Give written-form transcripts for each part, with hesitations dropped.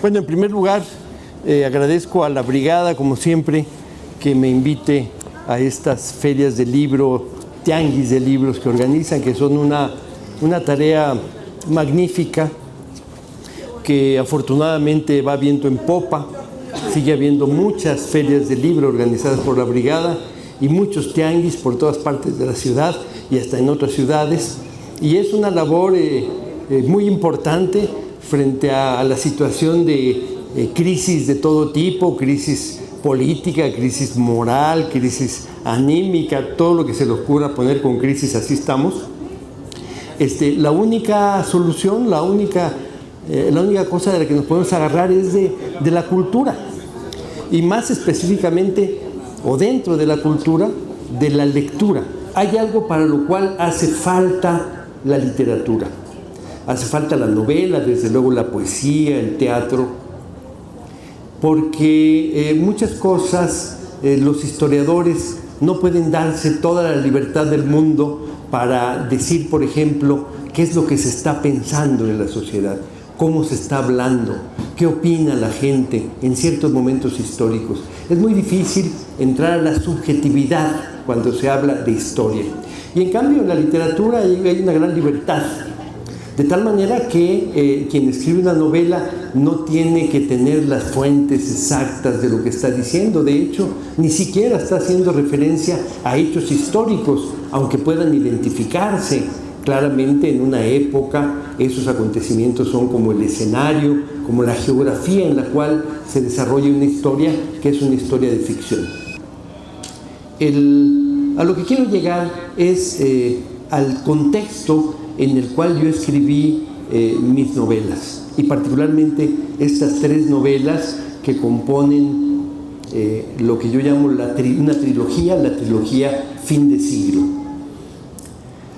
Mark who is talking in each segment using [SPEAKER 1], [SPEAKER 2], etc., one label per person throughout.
[SPEAKER 1] Bueno, en primer lugar, agradezco a la brigada, como siempre, que me invite a estas ferias de libro, tianguis de libros que organizan, que son una tarea magnífica, que afortunadamente va viento en popa. Sigue habiendo muchas ferias de libro organizadas por la brigada y muchos tianguis por todas partes de la ciudad y hasta en otras ciudades. Y es una labor muy importante frente a la situación de crisis de todo tipo, crisis política, crisis moral, crisis anímica, todo lo que se le ocurra poner con crisis, así estamos. La única solución, la única cosa de la que nos podemos agarrar es de la cultura, y más específicamente, o dentro de la cultura, de la lectura. Hay algo para lo cual hace falta la literatura. Hace falta la novela, desde luego la poesía, el teatro, porque muchas cosas los historiadores no pueden darse toda la libertad del mundo para decir, por ejemplo, qué es lo que se está pensando en la sociedad, cómo se está hablando, qué opina la gente en ciertos momentos históricos. Es muy difícil entrar a la subjetividad cuando se habla de historia. Y en cambio en la literatura hay una gran libertad, de tal manera que quien escribe una novela no tiene que tener las fuentes exactas de lo que está diciendo. De hecho, ni siquiera está haciendo referencia a hechos históricos, aunque puedan identificarse claramente en una época. Esos acontecimientos son como el escenario, como la geografía en la cual se desarrolla una historia, que es una historia de ficción. A lo que quiero llegar es al contexto en el cual yo escribí mis novelas, y particularmente estas tres novelas que componen lo que yo llamo una trilogía, la trilogía Fin de Siglo.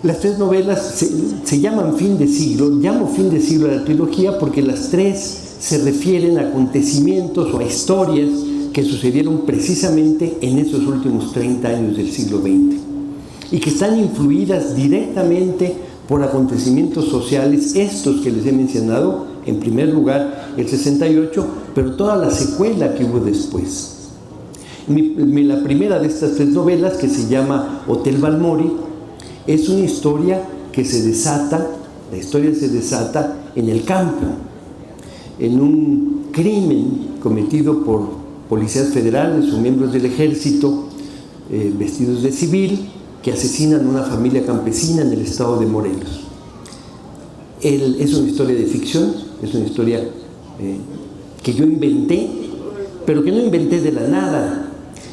[SPEAKER 1] Las tres novelas se llaman Fin de Siglo. Llamo Fin de Siglo a la trilogía porque las tres se refieren a acontecimientos o a historias que sucedieron precisamente en esos últimos 30 años del siglo XX y que están influidas directamente por acontecimientos sociales, estos que les he mencionado, en primer lugar el 68, pero toda la secuela que hubo después. La primera de estas tres novelas, que se llama Hotel Balmori, es una historia que se desata, la historia se desata en el campo, en un crimen cometido por policías federales o miembros del ejército vestidos de civil, que asesinan a una familia campesina en el estado de Morelos. Es una historia de ficción, es una historia que yo inventé, pero que no inventé de la nada.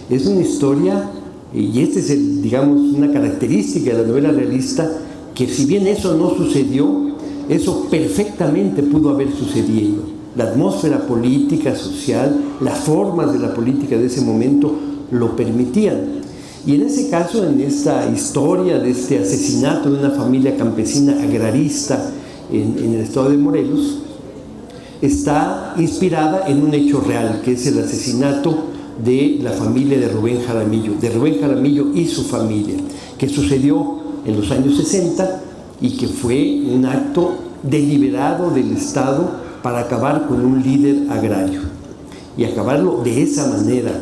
[SPEAKER 1] Es una historia, y esta es, digamos, una característica de la novela realista, que si bien eso no sucedió, eso perfectamente pudo haber sucedido. La atmósfera política, social, las formas de la política de ese momento lo permitían. Y en ese caso, en esta historia de este asesinato de una familia campesina agrarista en el estado de Morelos, está inspirada en un hecho real, que es el asesinato de la familia de Rubén Jaramillo y su familia, que sucedió en los años 60 y que fue un acto deliberado del Estado para acabar con un líder agrario, y acabarlo de esa manera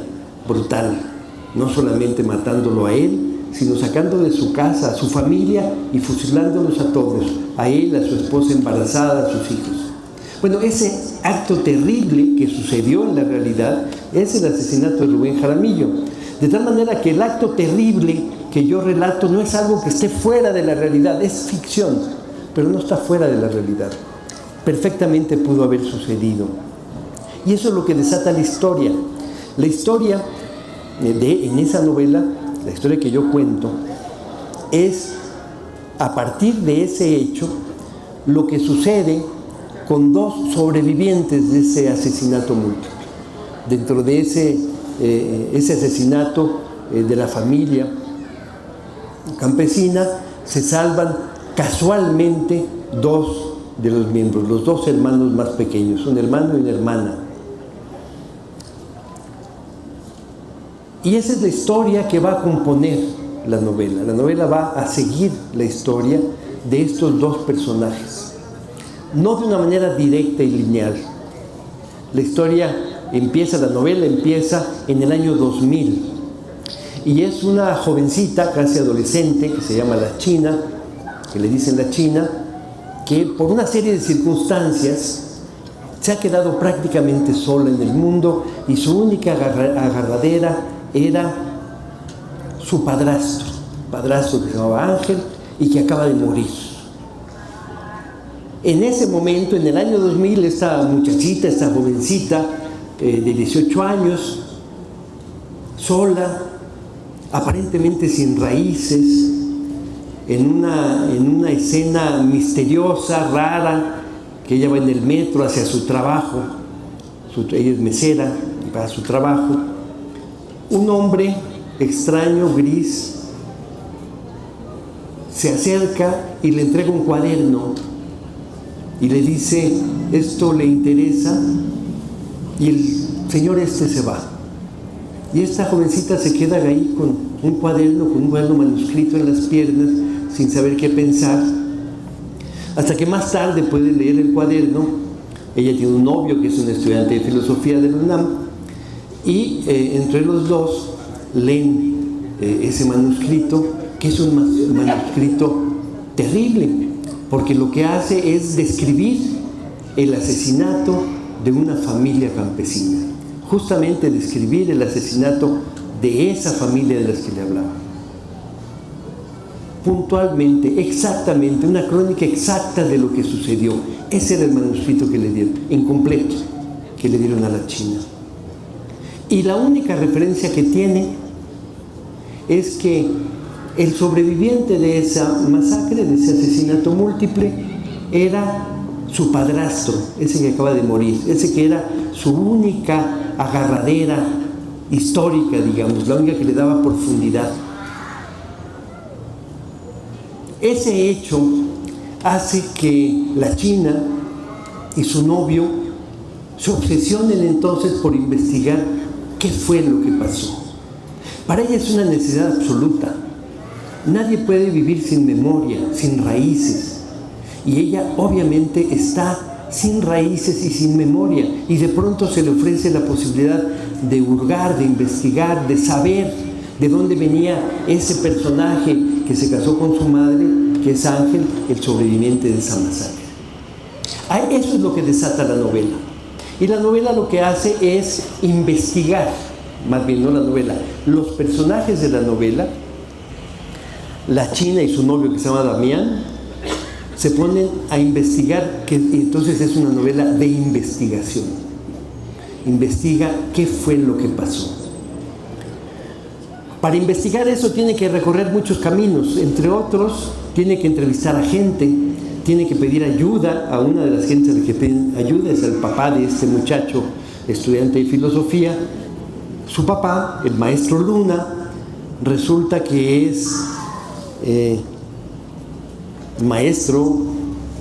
[SPEAKER 1] brutal, no solamente matándolo a él, sino sacando de su casa a su familia y fusilándolos a todos, a él, a su esposa embarazada, a sus hijos. Bueno, ese acto terrible que sucedió en la realidad es el asesinato de Rubén Jaramillo. De tal manera que el acto terrible que yo relato no es algo que esté fuera de la realidad, es ficción, pero no está fuera de la realidad. Perfectamente pudo haber sucedido. Y eso es lo que desata la historia. La historia en esa novela, la historia que yo cuento, es a partir de ese hecho lo que sucede con dos sobrevivientes de ese asesinato múltiple. Dentro de ese asesinato de la familia campesina se salvan casualmente dos de los miembros, los dos hermanos más pequeños, un hermano y una hermana. Y esa es la historia que va a componer la novela. La novela va a seguir la historia de estos dos personajes, no de una manera directa y lineal, La historia empieza, la novela empieza en el año 2000. Y es una jovencita, casi adolescente, que se llama la China, que le dicen la China, que por una serie de circunstancias se ha quedado prácticamente sola en el mundo y su única agarradera era su padrastro que se llamaba Ángel y que acaba de morir. En ese momento, en el año 2000, esta muchachita, esta jovencita de 18 años, sola, aparentemente sin raíces, en una escena misteriosa, rara, que ella va en el metro hacia su trabajo, ella es mesera y va a su trabajo, un hombre extraño, gris, se acerca y le entrega un cuaderno y le dice, ¿esto le interesa? Y el señor se va. Y esta jovencita se queda ahí con un cuaderno manuscrito en las piernas, sin saber qué pensar, hasta que más tarde puede leer el cuaderno. Ella tiene un novio que es un estudiante de filosofía de la UNAM, y entre los dos leen ese manuscrito, que es un manuscrito terrible, porque lo que hace es describir el asesinato de una familia campesina, justamente describir el asesinato de esa familia de las que le hablaba. Puntualmente, exactamente, una crónica exacta de lo que sucedió. Ese era el manuscrito que le dieron, incompleto, que le dieron a la China. Y la única referencia que tiene es que el sobreviviente de esa masacre, de ese asesinato múltiple, era su padrastro, ese que acaba de morir, ese que era su única agarradera histórica, digamos, la única que le daba profundidad. Ese hecho hace que la China y su novio se obsesionen entonces por investigar qué fue lo que pasó. Para ella es una necesidad absoluta. Nadie puede vivir sin memoria, sin raíces. Y ella obviamente está sin raíces y sin memoria. Y de pronto se le ofrece la posibilidad de hurgar, de investigar, de saber de dónde venía ese personaje que se casó con su madre, que es Ángel, el sobreviviente de esa masacre. Eso es lo que desata la novela. Y la novela lo que hace es investigar, más bien no la novela, los personajes de la novela, la China y su novio que se llama Damián, se ponen a investigar, que entonces es una novela de investigación. Investiga qué fue lo que pasó. Para investigar eso tiene que recorrer muchos caminos, entre otros tiene que entrevistar a gente, tiene que pedir ayuda a una de las gentes a las que piden ayuda, es el papá de este muchacho, estudiante de filosofía. Su papá, el maestro Luna, resulta que es maestro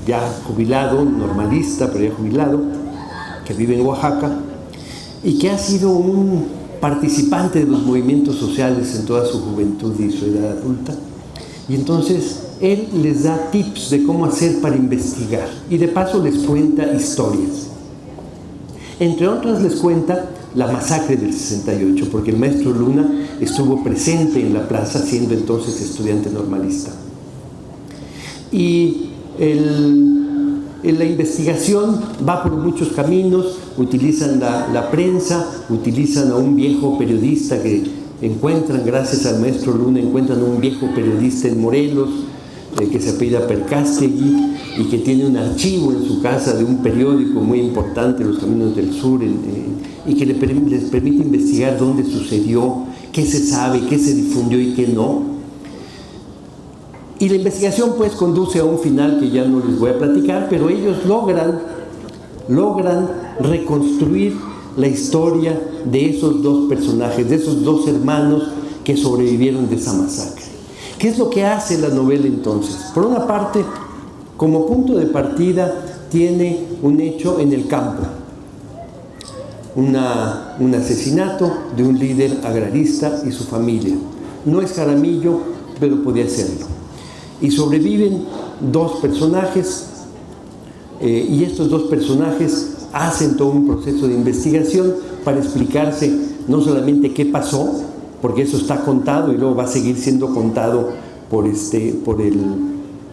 [SPEAKER 1] ya jubilado, normalista, pero ya jubilado, que vive en Oaxaca y que ha sido un participante de los movimientos sociales en toda su juventud y su edad adulta. Y entonces él les da tips de cómo hacer para investigar y de paso les cuenta historias. Entre otras les cuenta la masacre del 68, porque el maestro Luna estuvo presente en la plaza siendo entonces estudiante normalista. Y la investigación va por muchos caminos, utilizan la prensa, utilizan a un viejo periodista que encuentran, gracias al maestro Luna, encuentran a un viejo periodista en Morelos, que se apellida Percástegui y que tiene un archivo en su casa de un periódico muy importante, Los Caminos del Sur, y que les permite investigar dónde sucedió, qué se sabe, qué se difundió y qué no. Y la investigación pues conduce a un final que ya no les voy a platicar, pero ellos logran reconstruir la historia de esos dos personajes, de esos dos hermanos que sobrevivieron de esa masacre. ¿Qué es lo que hace la novela entonces? Por una parte, como punto de partida, tiene un hecho en el campo. Un asesinato de un líder agrarista y su familia. No es Jaramillo, pero podía serlo. Y sobreviven dos personajes, y estos dos personajes hacen todo un proceso de investigación para explicarse no solamente qué pasó, porque eso está contado y luego va a seguir siendo contado por el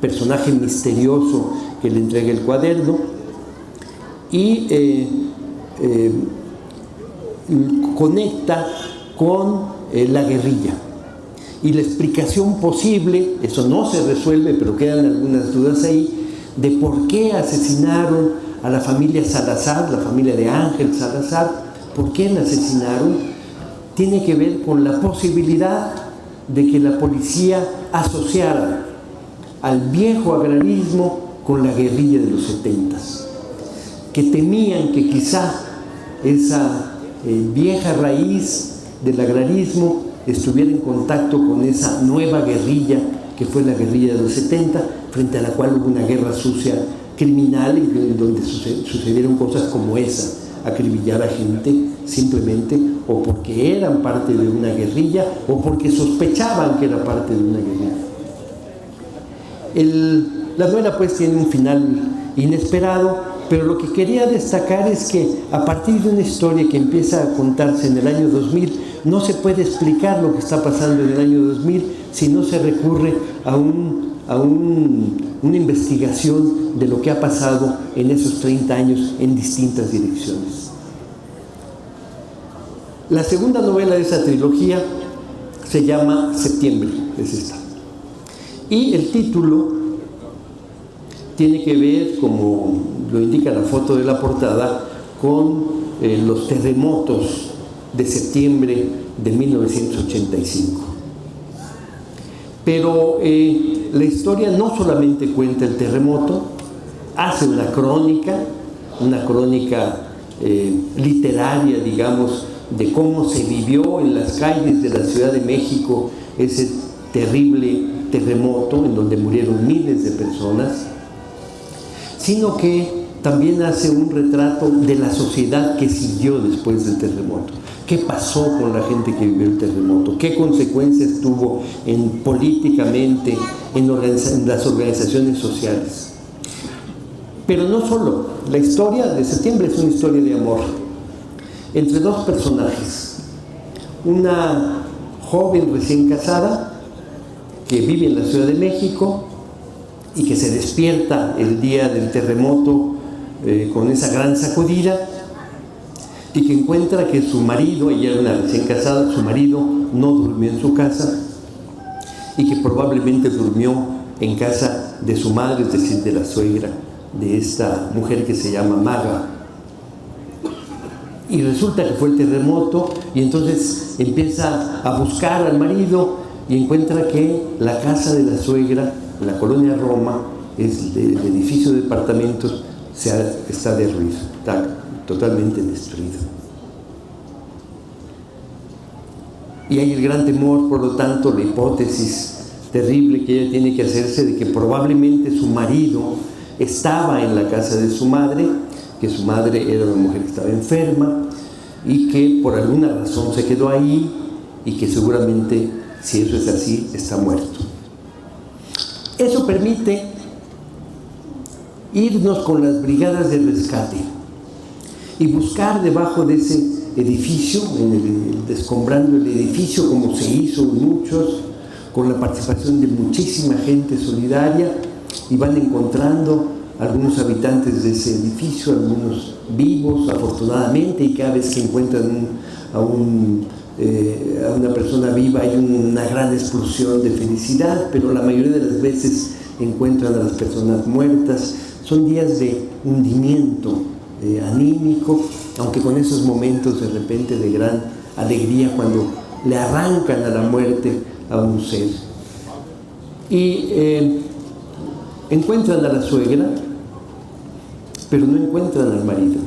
[SPEAKER 1] personaje misterioso que le entrega el cuaderno, y conecta con la guerrilla. Y la explicación posible, eso no se resuelve, pero quedan algunas dudas ahí, de por qué asesinaron a la familia Salazar, la familia de Ángel Salazar, por qué la asesinaron, tiene que ver con la posibilidad de que la policía asociara al viejo agrarismo con la guerrilla de los 70s, que temían que quizá esa vieja raíz del agrarismo estuviera en contacto con esa nueva guerrilla que fue la guerrilla de los 70, frente a la cual hubo una guerra sucia criminal en donde sucedieron cosas como esa, acribillar a gente simplemente o porque eran parte de una guerrilla o porque sospechaban que era parte de una guerrilla. La novela pues tiene un final inesperado, pero lo que quería destacar es que a partir de una historia que empieza a contarse en el año 2000, no se puede explicar lo que está pasando en el año 2000 si no se recurre a una investigación de lo que ha pasado en esos 30 años en distintas direcciones. La segunda novela de esa trilogía se llama Septiembre, es esta. Y el título tiene que ver, como lo indica la foto de la portada, con los terremotos de septiembre de 1985. Pero la historia no solamente cuenta el terremoto, hace una crónica literaria, digamos, de cómo se vivió en las calles de la Ciudad de México ese terrible terremoto en donde murieron miles de personas, sino que también hace un retrato de la sociedad que siguió después del terremoto. ¿Qué pasó con la gente que vivió el terremoto? ¿Qué consecuencias tuvo políticamente en las organizaciones sociales? Pero no solo. La historia de Septiembre es una historia de amor entre dos personajes. Una joven recién casada que vive en la Ciudad de México y que se despierta el día del terremoto con esa gran sacudida, y que encuentra que su marido, ella era una recién casada, su marido no durmió en su casa y que probablemente durmió en casa de su madre, es decir, de la suegra de esta mujer que se llama Maga. Y resulta que fue el terremoto, y entonces empieza a buscar al marido y encuentra que la casa de la suegra, en la colonia Roma, es el edificio de departamentos, está derruido, está totalmente destruido. Y hay el gran temor, por lo tanto, la hipótesis terrible que ella tiene que hacerse de que probablemente su marido estaba en la casa de su madre, que su madre era una mujer que estaba enferma y que por alguna razón se quedó ahí y que seguramente, si eso es así, está muerto. Eso permite irnos con las brigadas de rescate y buscar debajo de ese edificio, descombrando el edificio como se hizo en muchos, con la participación de muchísima gente solidaria, y van encontrando algunos habitantes de ese edificio, algunos vivos afortunadamente, y cada vez que encuentran a una persona viva hay una gran explosión de felicidad, pero la mayoría de las veces encuentran a las personas muertas. Son días de hundimiento anímico, aunque con esos momentos de repente de gran alegría cuando le arrancan a la muerte a un ser. Y encuentran a la suegra, pero no encuentran al marido.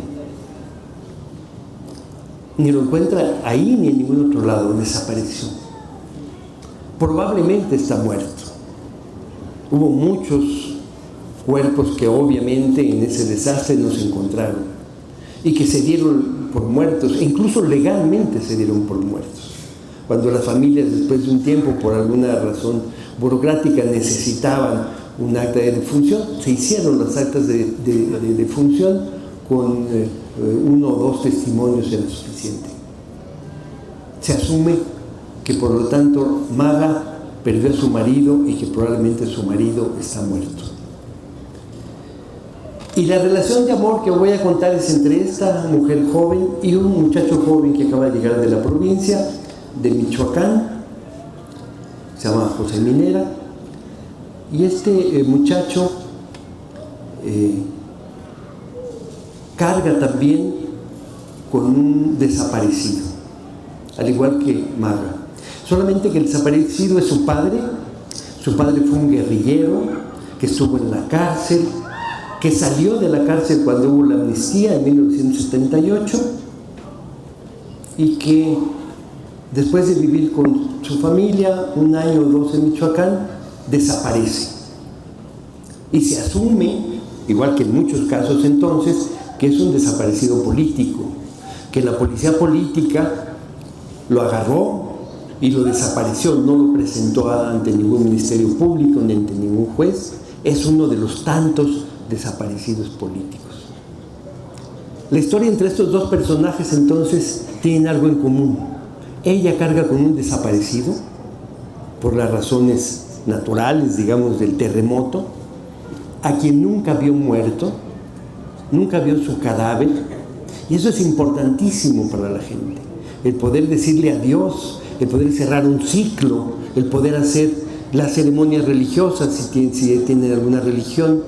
[SPEAKER 1] Ni lo encuentran ahí ni en ningún otro lado, desapareció. Probablemente está muerto. Hubo muchos cuerpos que obviamente en ese desastre no se encontraron y que se dieron por muertos, e incluso legalmente se dieron por muertos. Cuando las familias después de un tiempo, por alguna razón burocrática, necesitaban un acta de defunción, se hicieron las actas de defunción con uno o dos testimonios era suficiente. Se asume que por lo tanto Maga perdió a su marido y que probablemente su marido está muerto. Y la relación de amor que voy a contar es entre esta mujer joven y un muchacho joven que acaba de llegar de la provincia de Michoacán, se llama José Minera, y este muchacho carga también con un desaparecido, al igual que Maga. Solamente que el desaparecido es su padre. Su padre fue un guerrillero que estuvo en la cárcel, que salió de la cárcel cuando hubo la amnistía en 1978 y que después de vivir con su familia un año o dos en Michoacán, desaparece. Y se asume, igual que en muchos casos entonces, que es un desaparecido político, que la policía política lo agarró y lo desapareció, no lo presentó ante ningún ministerio público ni ante ningún juez. Es uno de los tantos desaparecidos políticos. La historia entre estos dos personajes entonces tiene algo en común. Ella carga con un desaparecido por las razones naturales, digamos, del terremoto, a quien nunca vio muerto, nunca vio su cadáver, y eso es importantísimo para la gente, el poder decirle adiós, el poder cerrar un ciclo, el poder hacer las ceremonias religiosas si tienen alguna religión,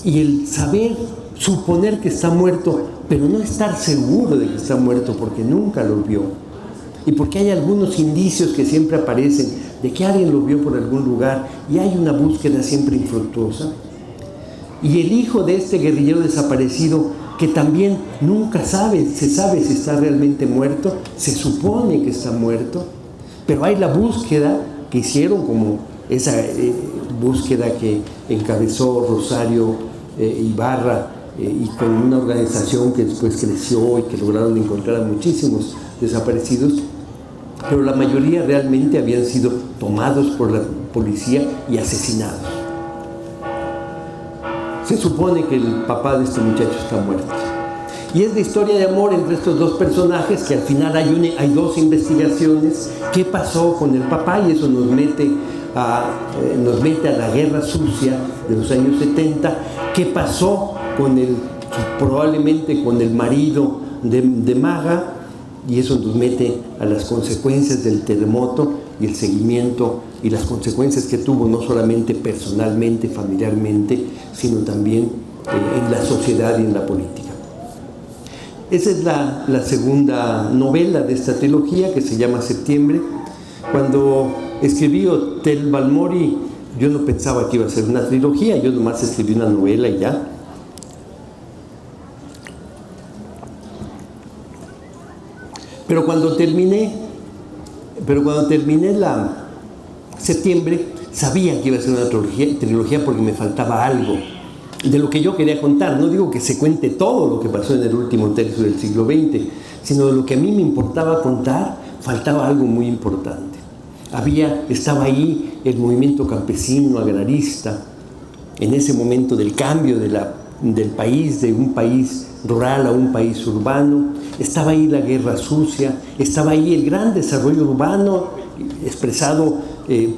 [SPEAKER 1] y el saber, suponer que está muerto, pero no estar seguro de que está muerto porque nunca lo vio, y porque hay algunos indicios que siempre aparecen de que alguien lo vio por algún lugar y hay una búsqueda siempre infructuosa. Y el hijo de este guerrillero desaparecido, que también nunca se sabe si está realmente muerto, se supone que está muerto, pero hay la búsqueda que hicieron, como esa búsqueda que encabezó Rosario Ibarra, y con una organización que después creció y que lograron encontrar a muchísimos desaparecidos, pero la mayoría realmente habían sido tomados por la policía y asesinados. Se supone que el papá de este muchacho está muerto. Y es la historia de amor entre estos dos personajes, que al final hay dos investigaciones. ¿Qué pasó con el papá? Y eso nos mete a la guerra sucia de los años 70. ¿Qué pasó probablemente con el marido de Maga? Y eso nos mete a las consecuencias del terremoto y el seguimiento y las consecuencias que tuvo no solamente personalmente, familiarmente, sino también en la sociedad y en la política. Esa es la segunda novela de esta trilogía, que se llama Septiembre. Cuando escribí Hotel Balmori, yo no pensaba que iba a ser una trilogía, yo nomás escribí una novela y ya. Pero cuando terminé la Septiembre, sabía que iba a ser una trilogía porque me faltaba algo de lo que yo quería contar. No digo que se cuente todo lo que pasó en el último tercio del siglo XX, sino de lo que a mí me importaba contar, faltaba algo muy importante. Estaba ahí el movimiento campesino, agrarista, en ese momento del cambio del país, de un país rural a un país urbano. Estaba ahí la guerra sucia, estaba ahí el gran desarrollo urbano expresado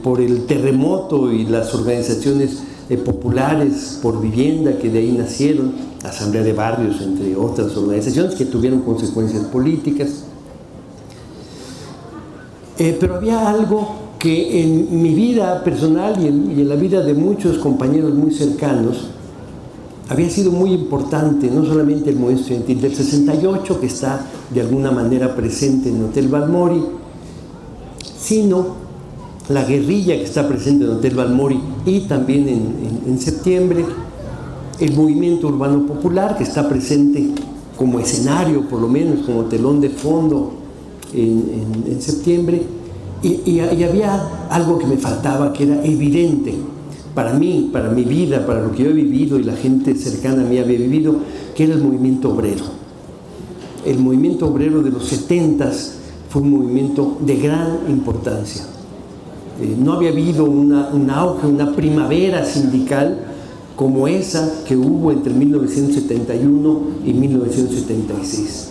[SPEAKER 1] por el terremoto y las organizaciones populares por vivienda que de ahí nacieron, Asamblea de Barrios, entre otras organizaciones que tuvieron consecuencias políticas. Pero había algo que en mi vida personal y en la vida de muchos compañeros muy cercanos había sido muy importante, no solamente el movimiento estudiantil del 68, que está de alguna manera presente en Hotel Balmori, sino la guerrilla que está presente en Hotel Balmori y también en Septiembre, el movimiento urbano popular que está presente como escenario, por lo menos como telón de fondo en Septiembre, y había algo que me faltaba, que era evidente para mí, para mi vida, para lo que yo he vivido y la gente cercana a mí había vivido, que era el movimiento obrero. El movimiento obrero de los 70s fue un movimiento de gran importancia. No había habido un auge, una primavera sindical como esa que hubo entre 1971 y 1976.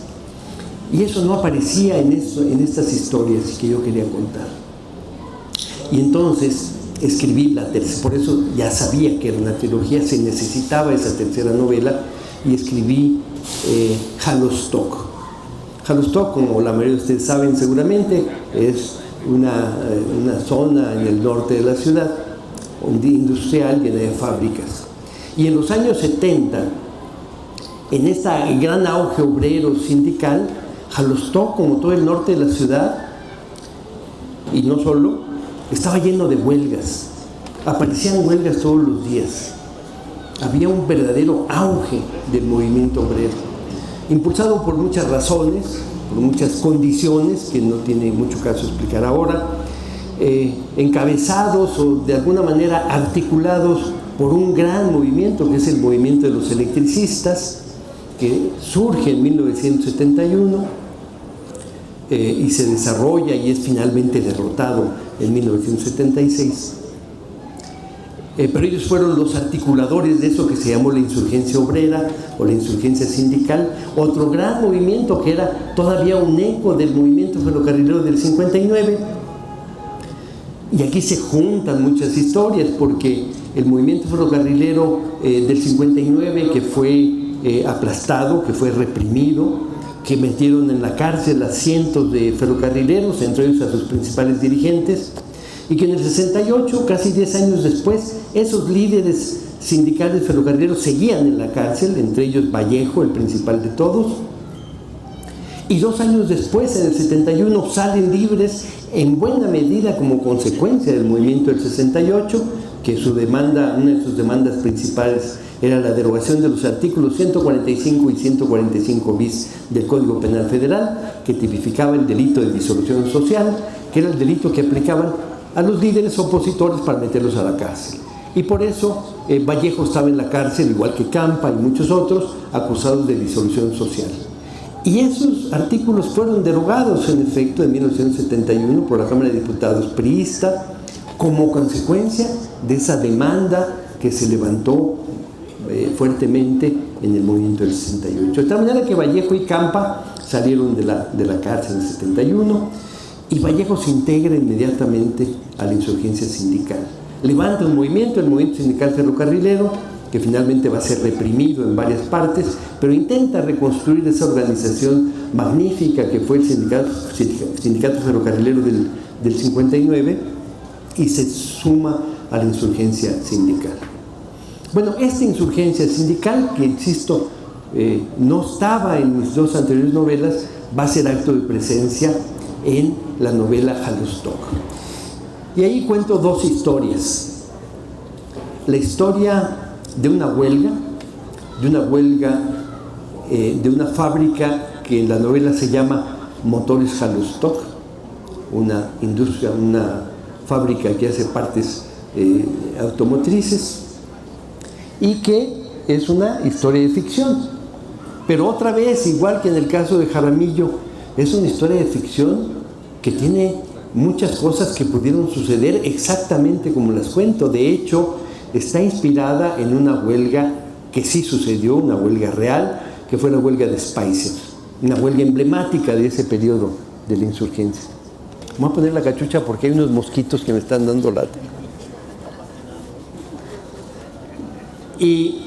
[SPEAKER 1] Y eso no aparecía en estas historias que yo quería contar. Y entonces escribí la tercera, por eso ya sabía que era una trilogía, se necesitaba esa tercera novela, y escribí Hallowstock. Hallowstock, como la mayoría de ustedes saben seguramente, es una zona en el norte de la ciudad, industrial, llena de fábricas. Y en los años 70, en este gran auge obrero sindical, Hallowstock, como todo el norte de la ciudad, y no solo, estaba lleno de huelgas. Aparecían huelgas todos los días. Había un verdadero auge del movimiento obrero, impulsado por muchas razones, por muchas condiciones que no tiene mucho caso explicar ahora, encabezados o de alguna manera articulados por un gran movimiento, que es el movimiento de los electricistas, que surge en 1971 y se desarrolla y es finalmente derrotado en 1976. Pero ellos fueron los articuladores de eso que se llamó la insurgencia obrera o la insurgencia sindical, otro gran movimiento que era todavía un eco del movimiento ferrocarrilero del 59. Y aquí se juntan muchas historias, porque el movimiento ferrocarrilero del 59, que fue aplastado, que fue reprimido, que metieron en la cárcel a cientos de ferrocarrileros, entre ellos a sus principales dirigentes, y que en el 68, casi 10 años después, esos líderes sindicales ferrocarrileros seguían en la cárcel, entre ellos Vallejo, el principal de todos, y 2 años después, en el 71, salen libres en buena medida como consecuencia del movimiento del 68, que una de sus demandas principales era la derogación de los artículos 145 y 145 bis del Código Penal Federal, que tipificaba el delito de disolución social, que era el delito que aplicaban a los líderes opositores para meterlos a la cárcel. Y por eso Vallejo estaba en la cárcel, igual que Campa y muchos otros, acusados de disolución social. Y esos artículos fueron derogados, en efecto, en 1971 por la Cámara de Diputados priista, como consecuencia de esa demanda que se levantó fuertemente en el movimiento del 68. De tal manera que Vallejo y Campa salieron de la cárcel en el 71, y Vallejo se integra inmediatamente a la insurgencia sindical. Levanta un movimiento, el movimiento sindical ferrocarrilero, que finalmente va a ser reprimido en varias partes, pero intenta reconstruir esa organización magnífica que fue el sindicato ferrocarrilero del 59, y se suma a la insurgencia sindical. Bueno, esta insurgencia sindical, que insisto, no estaba en mis 2 anteriores novelas, va a ser acto de presencia en la novela Hallowstock. Y ahí cuento 2 historias. La historia de una huelga, de una fábrica que en la novela se llama Motores Hallowstock, una industria, una fábrica que hace partes automotrices, y que es una historia de ficción. Pero otra vez, igual que en el caso de Jaramillo, es una historia de ficción que tiene muchas cosas que pudieron suceder exactamente como las cuento. De hecho, está inspirada en una huelga que sí sucedió, una huelga real, que fue la huelga de Spicer, una huelga emblemática de ese periodo de la insurgencia. Voy a poner la cachucha porque hay unos mosquitos que me están dando lata. Y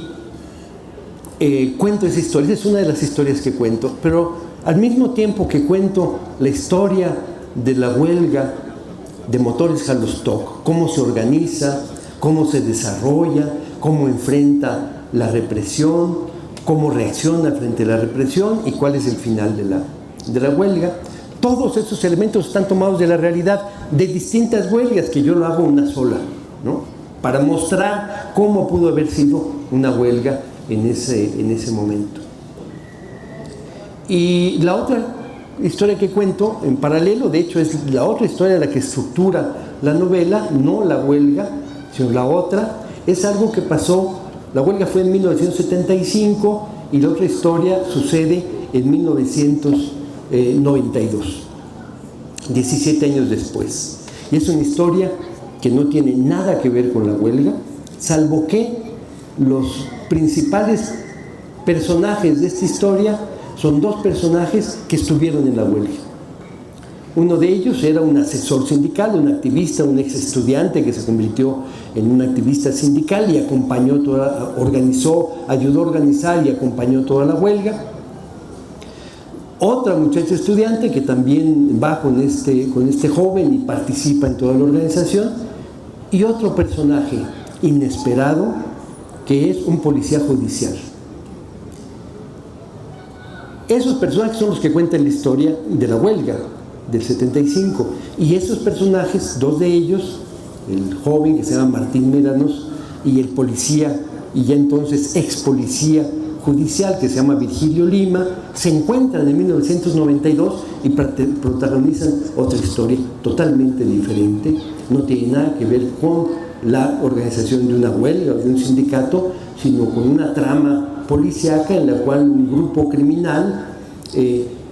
[SPEAKER 1] cuento esa historia, esa es una de las historias que cuento, pero al mismo tiempo que cuento la historia de la huelga de Motores Hallowstock, cómo se organiza, cómo se desarrolla, cómo enfrenta la represión, cómo reacciona frente a la represión y cuál es el final de la huelga. Todos esos elementos están tomados de la realidad de distintas huelgas, que yo lo hago una sola, ¿no? Para mostrar cómo pudo haber sido una huelga en ese momento. Y la otra historia que cuento en paralelo, de hecho es la otra historia la que estructura la novela, no la huelga, sino la otra, es algo que pasó. La huelga fue en 1975 y la otra historia sucede en 1992, 17 años después. Y es una historia que no tiene nada que ver con la huelga, salvo que los principales personajes de esta historia son dos personajes que estuvieron en la huelga. Uno de ellos era un asesor sindical, un activista, un ex estudiante que se convirtió en un activista sindical y ayudó a organizar y acompañó toda la huelga. Otra muchacha estudiante que también va con este joven y participa en toda la organización. Y otro personaje inesperado que es un policía judicial. Esos personajes son los que cuentan la historia de la huelga del 75. Y esos personajes, dos de ellos, el joven que se llama Martín Médanos y el policía, y ya entonces ex policía judicial que se llama Virgilio Lima, se encuentran en 1992 y protagonizan otra historia totalmente diferente. No tiene nada que ver con la organización de una huelga o de un sindicato, sino con una trama policíaca en la cual un grupo criminal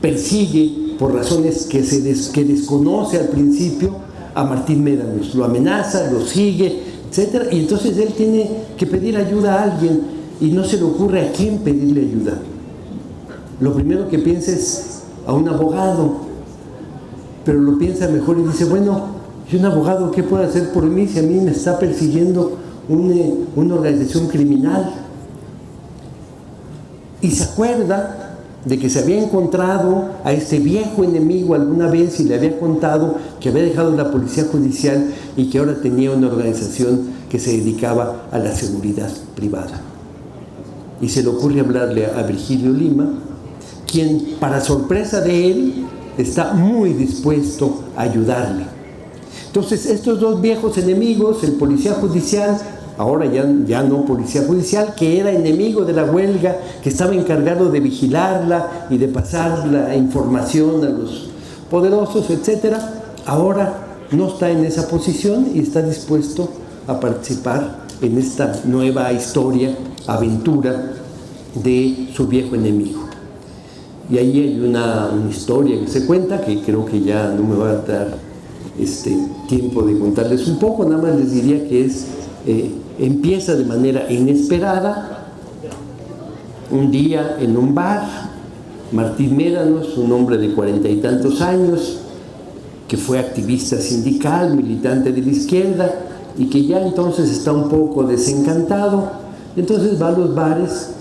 [SPEAKER 1] persigue por razones que desconoce al principio a Martín Médanos, lo amenaza, lo sigue, etc. Y entonces él tiene que pedir ayuda a alguien y no se le ocurre a quién pedirle ayuda. Lo primero que piensa es a un abogado, pero lo piensa mejor y dice, bueno, ¿y un abogado qué puede hacer por mí si a mí me está persiguiendo una organización criminal? Y se acuerda de que se había encontrado a este viejo enemigo alguna vez y le había contado que había dejado la policía judicial y que ahora tenía una organización que se dedicaba a la seguridad privada. Y se le ocurre hablarle a Virgilio Lima, quien, para sorpresa de él, está muy dispuesto a ayudarle. Entonces, estos dos viejos enemigos, el policía judicial, ahora ya no policía judicial, que era enemigo de la huelga, que estaba encargado de vigilarla y de pasar la información a los poderosos, etc., ahora no está en esa posición y está dispuesto a participar en esta nueva historia, aventura de su viejo enemigo. Y ahí hay una historia que se cuenta, que creo que ya no me va a dar tiempo de contarles un poco, nada más les diría que empieza de manera inesperada. Un día en un bar, Martín Médanos, un hombre de 40 y tantos años, que fue activista sindical, militante de la izquierda, y que ya entonces está un poco desencantado, entonces va a los bares.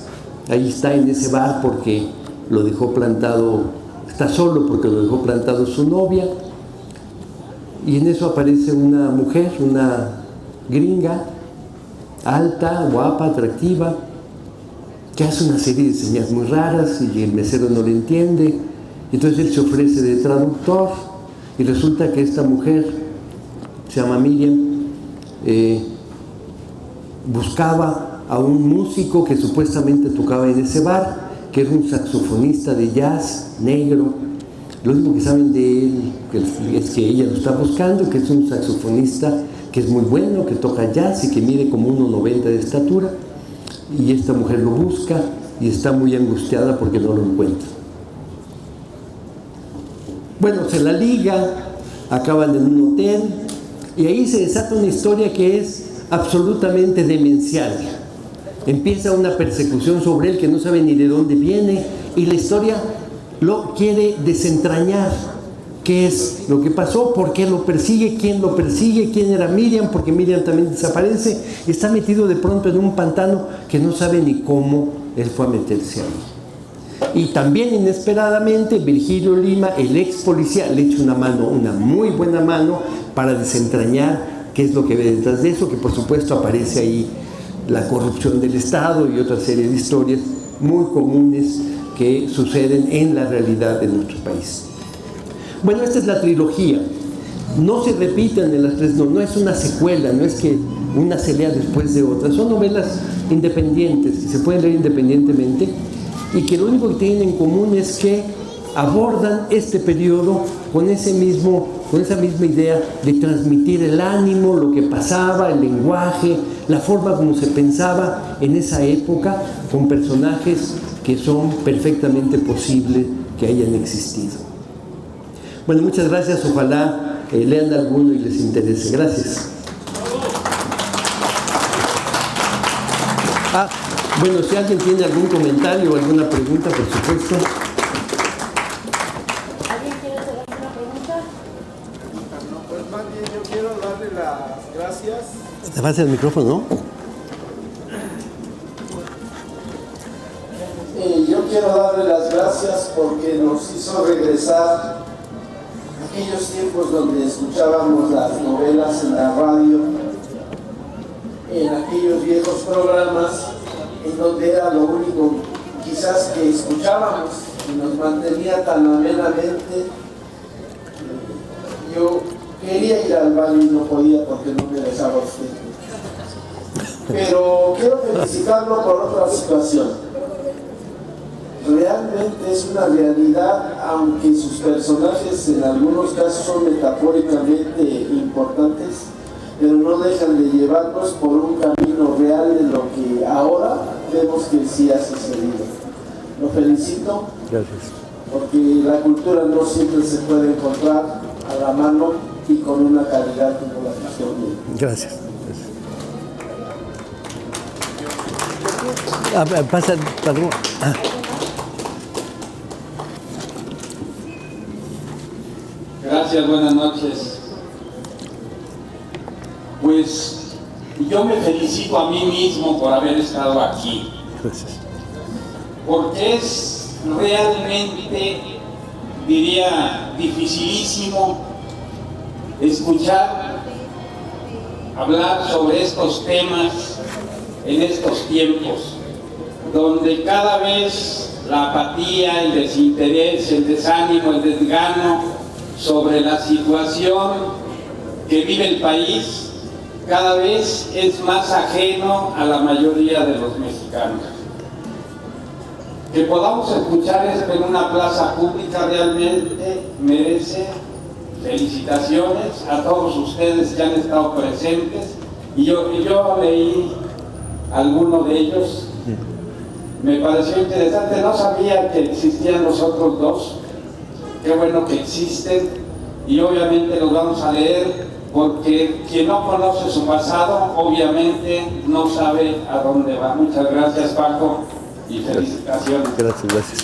[SPEAKER 1] Ahí está en ese bar porque lo dejó plantado, está solo porque lo dejó plantado su novia, y en eso aparece una mujer, una gringa, alta, guapa, atractiva, que hace una serie de señas muy raras y el mesero no le entiende. Entonces él se ofrece de traductor y resulta que esta mujer, se llama Miriam, buscaba a un músico que supuestamente tocaba en ese bar, que era un saxofonista de jazz negro. Lo único que saben de él es que ella lo está buscando, que es un saxofonista que es muy bueno, que toca jazz y que mide como 1,90 de estatura. Y esta mujer lo busca y está muy angustiada porque no lo encuentra. Bueno, se la liga, acaban en un hotel y ahí se desata una historia que es absolutamente demencial. Empieza una persecución sobre él que no sabe ni de dónde viene, y la historia lo quiere desentrañar. ¿Qué es lo que pasó? ¿Por qué lo persigue? ¿Quién lo persigue? ¿Quién era Miriam? Porque Miriam también desaparece. Está metido de pronto en un pantano que no sabe ni cómo él fue a meterse ahí. Y también inesperadamente Virgilio Lima, el ex policía, le echa una mano, una muy buena mano, para desentrañar qué es lo que ve detrás de eso, que por supuesto aparece ahí la corrupción del Estado y otra serie de historias muy comunes que suceden en la realidad de nuestro país. Bueno, esta es la trilogía. No se repiten en las tres, no es una secuela, no es que una se lea después de otra. Son novelas independientes, que se pueden leer independientemente y que lo único que tienen en común es que abordan este periodo con esa misma idea de transmitir el ánimo, lo que pasaba, el lenguaje, la forma como se pensaba en esa época, con personajes que son perfectamente posibles que hayan existido. Bueno, muchas gracias. Ojalá lean alguno y les interese. Gracias. Bueno, si alguien tiene algún comentario o alguna pregunta, por supuesto.
[SPEAKER 2] ¿Alguien quiere hacer alguna pregunta?
[SPEAKER 3] No, pues más bien yo quiero darle las gracias.
[SPEAKER 1] ¿Te vas al micrófono, no?
[SPEAKER 3] Yo quiero darle las gracias porque nos hizo regresar a aquellos tiempos donde escuchábamos las novelas en la radio, en aquellos viejos programas en donde era lo único quizás que escuchábamos y nos mantenía tan amenamente. Yo quería ir al baño y no podía porque no me dejaba usted. Pero quiero felicitarlo por otra situación. Realmente es una realidad, aunque sus personajes en algunos casos son metafóricamente importantes, pero no dejan de llevarnos por un camino real de lo que ahora vemos que sí ha sucedido. Lo felicito.
[SPEAKER 1] Gracias.
[SPEAKER 3] Porque la cultura no siempre se puede encontrar a la mano y con una calidad como la que usted tiene.
[SPEAKER 1] Gracias. Pasa, perdón.
[SPEAKER 4] Gracias, buenas noches. Pues yo me felicito a mí mismo por haber estado aquí,
[SPEAKER 1] Gracias.
[SPEAKER 4] porque es realmente, diría, dificilísimo escuchar hablar sobre estos temas en estos tiempos, donde cada vez la apatía, el desinterés, el desánimo, el desgano sobre la situación que vive el país cada vez es más ajeno a la mayoría de los mexicanos. Que podamos escuchar esto en una plaza pública realmente merece felicitaciones a todos ustedes que han estado presentes, y yo leí alguno de ellos, me pareció interesante, no sabía que existían los otros dos. Qué bueno que existen, y obviamente los vamos a leer, porque quien no conoce su pasado obviamente no sabe a dónde va. Muchas gracias, Paco, y felicitaciones.
[SPEAKER 1] Gracias.